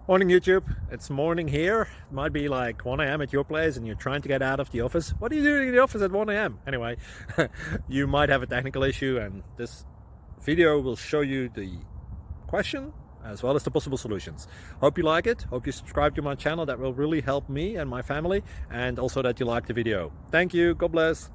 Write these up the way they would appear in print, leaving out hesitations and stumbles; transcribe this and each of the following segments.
Morning YouTube, it's morning here. It might be like 1 a.m. at your place and you're trying to get out of the office. What are you doing in the office at 1 a.m.? Anyway, you might have a technical issue and this video will show you the question as well as the possible solutions. Hope you like it, hope you subscribe to my channel. That will really help me and my family, and also that you like the video. Thank you, God bless.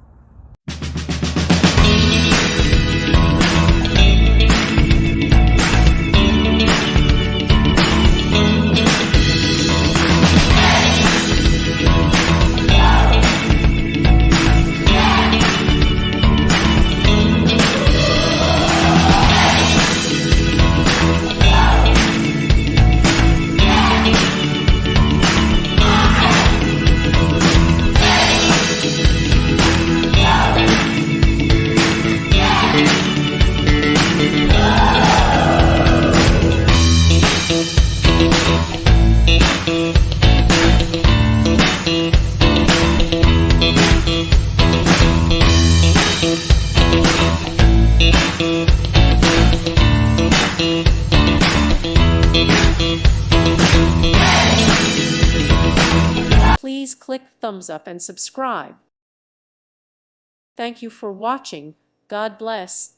Please click thumbs up and subscribe. Thank you for watching. God bless.